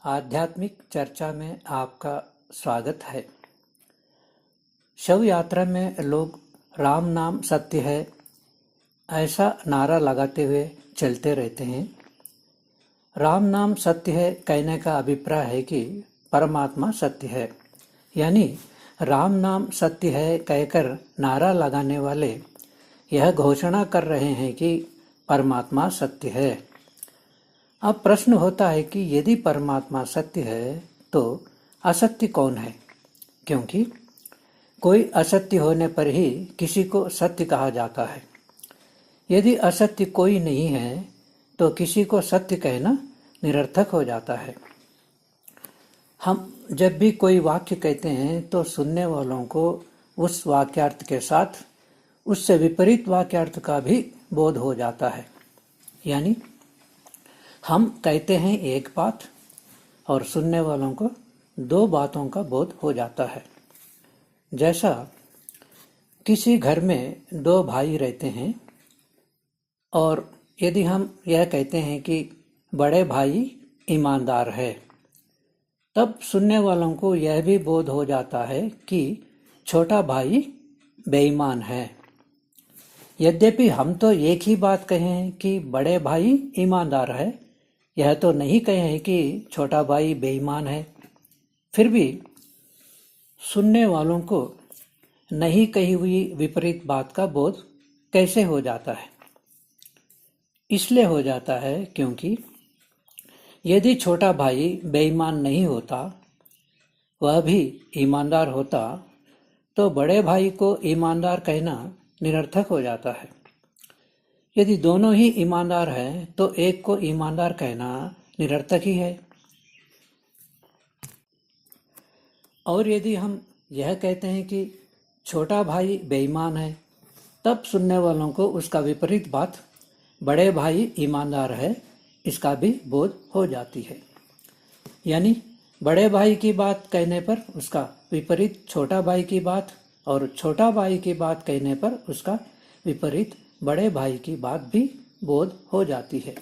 आध्यात्मिक चर्चा में आपका स्वागत है। शव यात्रा में लोग राम नाम सत्य है ऐसा नारा लगाते हुए चलते रहते हैं। राम नाम सत्य है कहने का अभिप्राय है कि परमात्मा सत्य है, यानी राम नाम सत्य है कहकर नारा लगाने वाले यह घोषणा कर रहे हैं कि परमात्मा सत्य है। अब प्रश्न होता है कि यदि परमात्मा सत्य है तो असत्य कौन है, क्योंकि कोई असत्य होने पर ही किसी को सत्य कहा जाता है। यदि असत्य कोई नहीं है तो किसी को सत्य कहना निरर्थक हो जाता है। हम जब भी कोई वाक्य कहते हैं तो सुनने वालों को उस वाक्यार्थ के साथ उससे विपरीत वाक्यार्थ का भी बोध हो जाता है, यानी हम कहते हैं एक बात और सुनने वालों को दो बातों का बोध हो जाता है। जैसा किसी घर में दो भाई रहते हैं और यदि हम यह कहते हैं कि बड़े भाई ईमानदार है, तब सुनने वालों को यह भी बोध हो जाता है कि छोटा भाई बेईमान है। यद्यपि हम तो एक ही बात कहें कि बड़े भाई ईमानदार है, यह तो नहीं कहे कि छोटा भाई बेईमान है, फिर भी सुनने वालों को नहीं कही हुई विपरीत बात का बोध कैसे हो जाता है? इसलिए हो जाता है क्योंकि यदि छोटा भाई बेईमान नहीं होता, वह भी ईमानदार होता, तो बड़े भाई को ईमानदार कहना निरर्थक हो जाता है। यदि दोनों ही ईमानदार हैं तो एक को ईमानदार कहना निरर्थक ही है। और यदि हम यह कहते हैं कि छोटा भाई बेईमान है, तब सुनने वालों को उसका विपरीत बात बड़े भाई ईमानदार है इसका भी बोध हो जाती है। यानी बड़े भाई की बात कहने पर उसका विपरीत छोटा भाई की बात, और छोटा भाई की बात कहने पर उसका विपरीत बड़े भाई की बात भी बोध हो जाती है।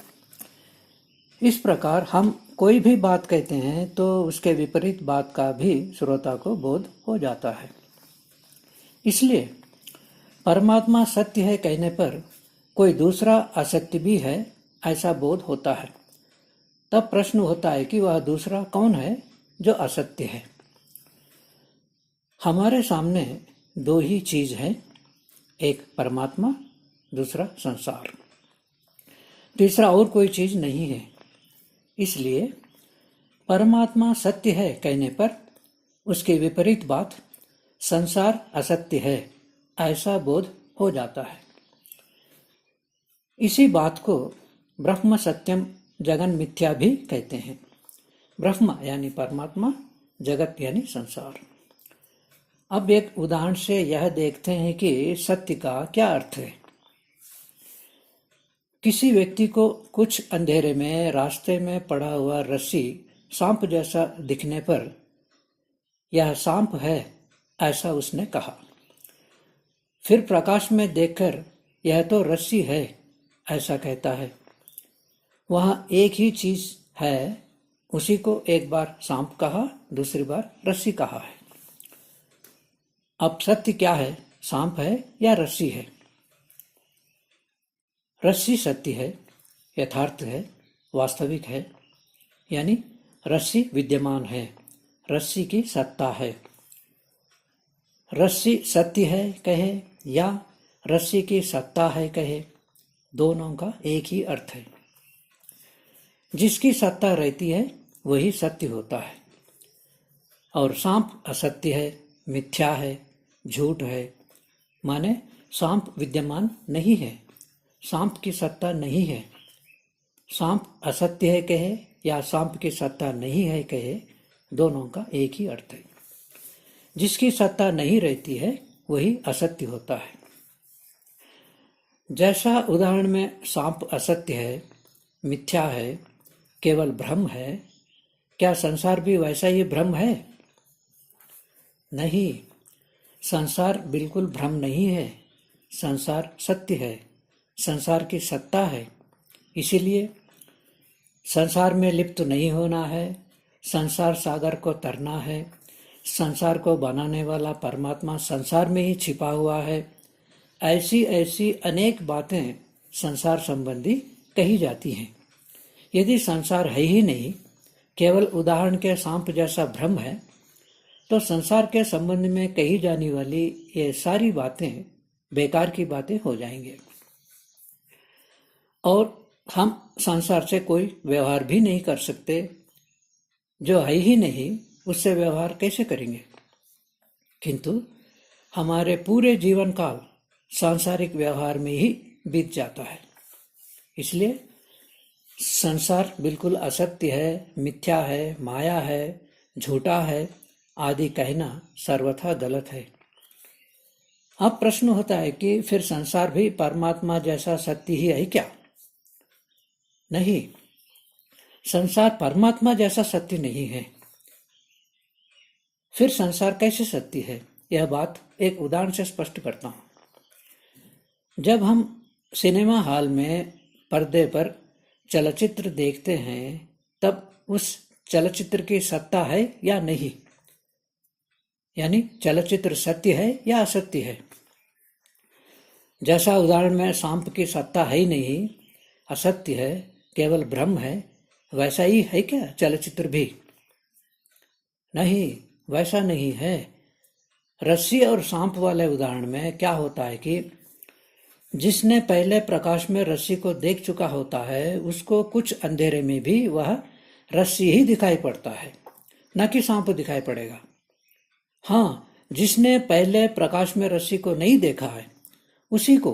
इस प्रकार हम कोई भी बात कहते हैं तो उसके विपरीत बात का भी श्रोता को बोध हो जाता है। इसलिए परमात्मा सत्य है कहने पर कोई दूसरा असत्य भी है ऐसा बोध होता है। तब प्रश्न होता है कि वह दूसरा कौन है जो असत्य है। हमारे सामने दो ही चीज है, एक परमात्मा, दूसरा संसार। तीसरा और कोई चीज नहीं है। इसलिए परमात्मा सत्य है कहने पर उसके विपरीत बात संसार असत्य है ऐसा बोध हो जाता है। इसी बात को ब्रह्म सत्यम जगन मिथ्या भी कहते हैं। ब्रह्म यानी परमात्मा, जगत यानी संसार। अब एक उदाहरण से यह देखते हैं कि सत्य का क्या अर्थ है। किसी व्यक्ति को कुछ अंधेरे में रास्ते में पड़ा हुआ रस्सी सांप जैसा दिखने पर यह सांप है ऐसा उसने कहा। फिर प्रकाश में देखकर यह तो रस्सी है ऐसा कहता है। वहां एक ही चीज है, उसी को एक बार सांप कहा, दूसरी बार रस्सी कहा है। अब सत्य क्या है, सांप है या रस्सी है? रस्सी सत्य है, यथार्थ है, वास्तविक है, यानी रस्सी विद्यमान है, रस्सी की सत्ता है। रस्सी सत्य है कहे या रस्सी की सत्ता है कहे, दोनों का एक ही अर्थ है। जिसकी सत्ता रहती है वही सत्य होता है। और सांप असत्य है, मिथ्या है, झूठ है, माने सांप विद्यमान नहीं है, सांप की सत्ता नहीं है। सांप असत्य है कहे या सांप की सत्ता नहीं है कहे, दोनों का एक ही अर्थ है। जिसकी सत्ता नहीं रहती है वही असत्य होता है। जैसा उदाहरण में सांप असत्य है, मिथ्या है, केवल भ्रम है, क्या संसार भी वैसा ही भ्रम है? नहीं, संसार बिल्कुल भ्रम नहीं है, संसार सत्य है, संसार की सत्ता है। इसीलिए संसार में लिप्त नहीं होना है, संसार सागर को तरना है। संसार को बनाने वाला परमात्मा संसार में ही छिपा हुआ है। ऐसी ऐसी अनेक बातें संसार संबंधी कही जाती हैं। यदि संसार है ही नहीं, केवल उदाहरण के सांप जैसा भ्रम है, तो संसार के संबंध में कही जाने वाली ये सारी बातें बेकार की बातें हो जाएंगे और हम संसार से कोई व्यवहार भी नहीं कर सकते। जो है ही नहीं उससे व्यवहार कैसे करेंगे? किंतु हमारे पूरे जीवन काल सांसारिक व्यवहार में ही बीत जाता है। इसलिए संसार बिल्कुल असत्य है, मिथ्या है, माया है, झूठा है आदि कहना सर्वथा गलत है। अब प्रश्न होता है कि फिर संसार भी परमात्मा जैसा सत्य ही है क्या? नहीं, संसार परमात्मा जैसा सत्य नहीं है। फिर संसार कैसे सत्य है? यह बात एक उदाहरण से स्पष्ट करता हूं। जब हम सिनेमा हॉल में पर्दे पर चलचित्र देखते हैं, तब उस चलचित्र की सत्ता है या नहीं? यानी चलचित्र सत्य है या असत्य है? जैसा उदाहरण में सांप की सत्ता है ही नहीं, असत्य है, केवल भ्रम है, वैसा ही है क्या चलचित्र भी? नहीं, वैसा नहीं है। रस्सी और सांप वाले उदाहरण में क्या होता है कि जिसने पहले प्रकाश में रस्सी को देख चुका होता है, उसको कुछ अंधेरे में भी वह रस्सी ही दिखाई पड़ता है, न कि सांप दिखाई पड़ेगा। हाँ, जिसने पहले प्रकाश में रस्सी को नहीं देखा है, उसी को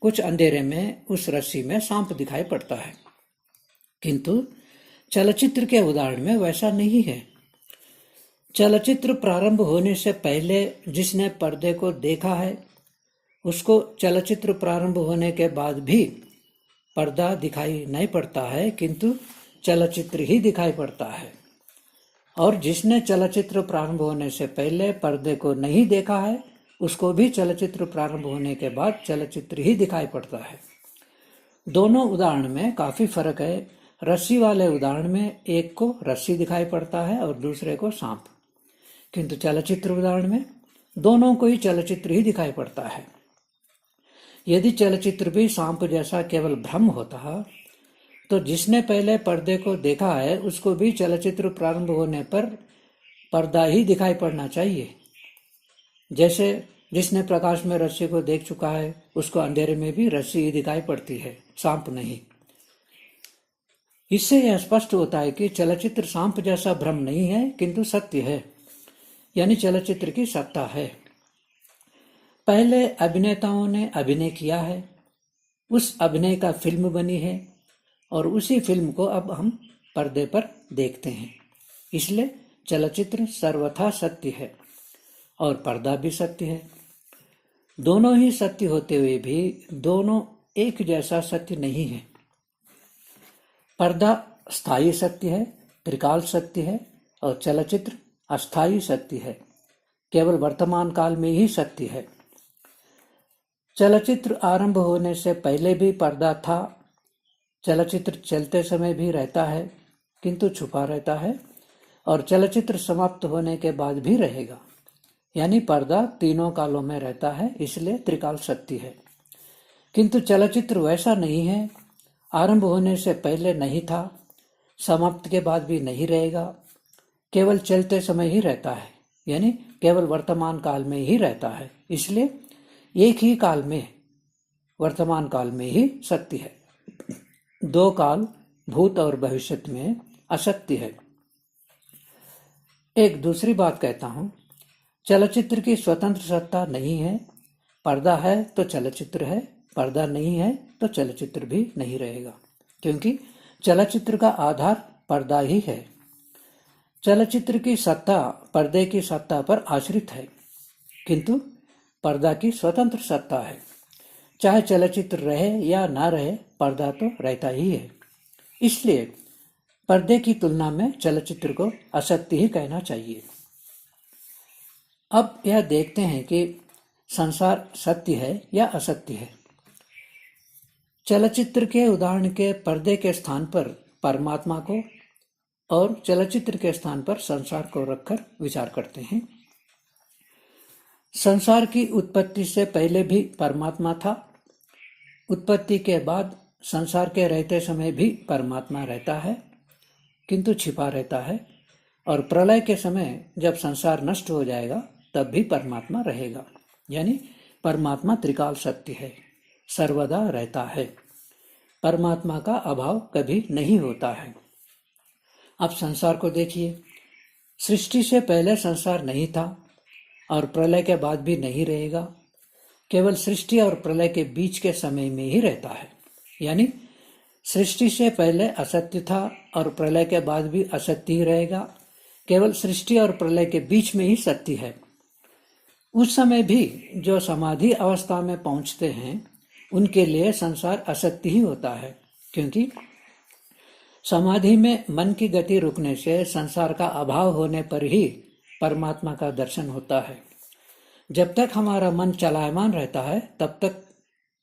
कुछ अंधेरे में उस रस्सी में सांप दिखाई पड़ता है। किंतु चलचित्र के उदाहरण में वैसा नहीं है। चलचित्र प्रारंभ होने से पहले जिसने पर्दे को देखा है, उसको चलचित्र प्रारंभ होने के बाद भी पर्दा दिखाई नहीं पड़ता है, किंतु चलचित्र ही दिखाई पड़ता है। और जिसने चलचित्र प्रारंभ होने से पहले पर्दे को नहीं देखा है, उसको भी चलचित्र प्रारंभ होने के बाद चलचित्र ही दिखाई पड़ता है। दोनों उदाहरण में काफी फर्क है। रस्सी वाले उदाहरण में एक को रस्सी दिखाई पड़ता है और दूसरे को सांप, किंतु चलचित्र उदाहरण में दोनों को ही चलचित्र ही दिखाई पड़ता है। यदि चलचित्र भी सांप जैसा केवल भ्रम होता, तो जिसने पहले पर्दे को देखा है, उसको भी चलचित्र प्रारंभ होने पर पर्दा ही दिखाई पड़ना चाहिए। जैसे जिसने प्रकाश में रस्सी को देख चुका है, उसको अंधेरे में भी रस्सी ही दिखाई पड़ती है, सांप नहीं। इससे यह स्पष्ट होता है कि चलचित्र सांप जैसा भ्रम नहीं है, किंतु सत्य है, यानी चलचित्र की सत्ता है। पहले अभिनेताओं ने अभिनय किया है, उस अभिनय का फिल्म बनी है और उसी फिल्म को अब हम पर्दे पर देखते हैं। इसलिए चलचित्र सर्वथा सत्य है और पर्दा भी सत्य है। दोनों ही सत्य होते हुए भी दोनों एक जैसा सत्य नहीं है। पर्दा स्थायी सत्य है, त्रिकाल सत्य है, और चलचित्र अस्थायी सत्य है, केवल वर्तमान काल में ही सत्य है। चलचित्र आरंभ होने से पहले भी पर्दा था, चलचित्र चलते समय भी रहता है, किंतु छुपा रहता है, और चलचित्र समाप्त होने के बाद भी रहेगा, यानी पर्दा तीनों कालों में रहता है, इसलिए त्रिकाल सत्य है। किंतु चलचित्र वैसा नहीं है, आरंभ होने से पहले नहीं था, समाप्त के बाद भी नहीं रहेगा, केवल चलते समय ही रहता है, यानी केवल वर्तमान काल में ही रहता है। इसलिए एक ही काल में, वर्तमान काल में ही सत्य है। दो काल, भूत और भविष्य में असत्य है। एक दूसरी बात कहता हूं, चलचित्र की स्वतंत्र सत्ता नहीं है। पर्दा है तो चलचित्र है, पर्दा नहीं है तो चलचित्र भी नहीं रहेगा, क्योंकि चलचित्र का आधार पर्दा ही है। चलचित्र की सत्ता पर्दे की सत्ता पर आश्रित है, किंतु पर्दा की स्वतंत्र सत्ता है। चाहे चलचित्र रहे या ना रहे, पर्दा तो रहता ही है। इसलिए पर्दे की तुलना में चलचित्र को असत्य ही कहना चाहिए। अब यह देखते हैं कि संसार सत्य है या असत्य है। चलचित्र के उदाहरण के पर्दे के स्थान पर परमात्मा को और चलचित्र के स्थान पर संसार को रखकर विचार करते हैं। संसार की उत्पत्ति से पहले भी परमात्मा था। उत्पत्ति के बाद संसार के रहते समय भी परमात्मा रहता है, किंतु छिपा रहता है, और प्रलय के समय जब संसार नष्ट हो जाएगा तब भी परमात्मा रहेगा। यानी परमात्मा त्रिकाल सत्य है, सर्वदा रहता है। परमात्मा का अभाव कभी नहीं होता है। अब संसार को देखिए, सृष्टि से पहले संसार नहीं था और प्रलय के बाद भी नहीं रहेगा, केवल सृष्टि और प्रलय के बीच के समय में ही रहता है। यानी सृष्टि से पहले असत्य था और प्रलय के बाद भी असत्य ही रहेगा, केवल सृष्टि और प्रलय के बीच में ही सत्य है। उस समय भी जो समाधि अवस्था में पहुंचते हैं उनके लिए संसार असत्य ही होता है, क्योंकि समाधि में मन की गति रुकने से संसार का अभाव होने पर ही परमात्मा का दर्शन होता है। जब तक हमारा मन चलायमान रहता है तब तक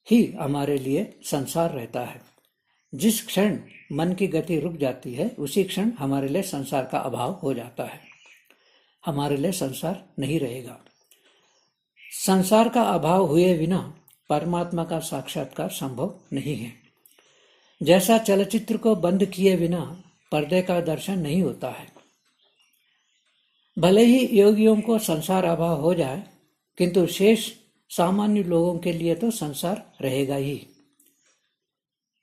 ही हमारे लिए संसार रहता है। जिस क्षण मन की गति रुक जाती है उसी क्षण हमारे लिए संसार का अभाव हो जाता है, हमारे लिए संसार नहीं रहेगा। संसार का अभाव हुए बिना परमात्मा का साक्षात्कार संभव नहीं है। जैसा चलचित्र को बंद किए बिना पर्दे का दर्शन नहीं होता है। भले ही योगियों को संसार अभाव हो जाए, किंतु शेष सामान्य लोगों के लिए तो संसार रहेगा ही।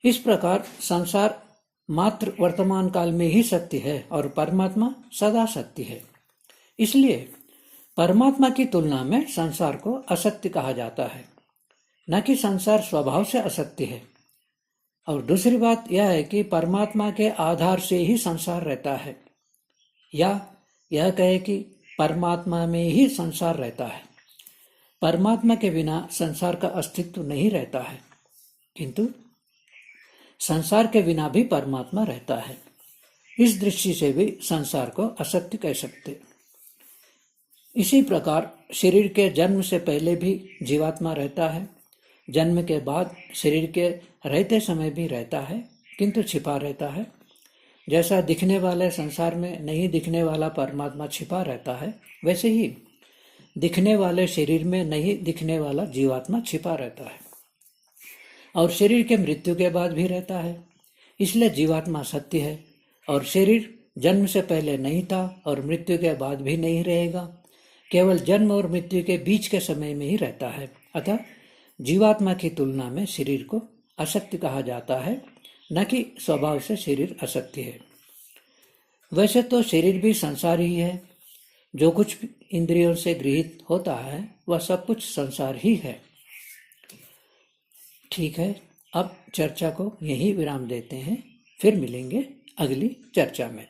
इस प्रकार संसार मात्र वर्तमान काल में ही सत्य है और परमात्मा सदा सत्य है। इसलिए परमात्मा की तुलना में संसार को असत्य कहा जाता है, न कि संसार स्वभाव से असत्य है। और दूसरी बात यह है कि परमात्मा के आधार से ही संसार रहता है, या यह कहे कि परमात्मा में ही संसार रहता है। परमात्मा के बिना संसार का अस्तित्व नहीं रहता है, किंतु संसार के बिना भी परमात्मा रहता है। इस दृष्टि से भी संसार को असत्य कह सकते। इसी प्रकार शरीर के जन्म से पहले भी जीवात्मा रहता है, जन्म के बाद शरीर के रहते समय भी रहता है, किंतु छिपा रहता है। जैसा दिखने वाले संसार में नहीं दिखने वाला परमात्मा छिपा रहता है, वैसे ही दिखने वाले शरीर में नहीं दिखने वाला जीवात्मा छिपा रहता है, और शरीर के मृत्यु के बाद भी रहता है। इसलिए जीवात्मा सत्य है और शरीर जन्म से पहले नहीं था और मृत्यु के बाद भी नहीं रहेगा, केवल जन्म और मृत्यु के बीच के समय में ही रहता है। अतः जीवात्मा की तुलना में शरीर को असत्य कहा जाता है, न कि स्वभाव से शरीर असत्य है। वैसे तो शरीर भी संसार ही है। जो कुछ इंद्रियों से गृहीत होता है वह सब कुछ संसार ही है। ठीक है, अब चर्चा को यहीं विराम देते हैं, फिर मिलेंगे अगली चर्चा में।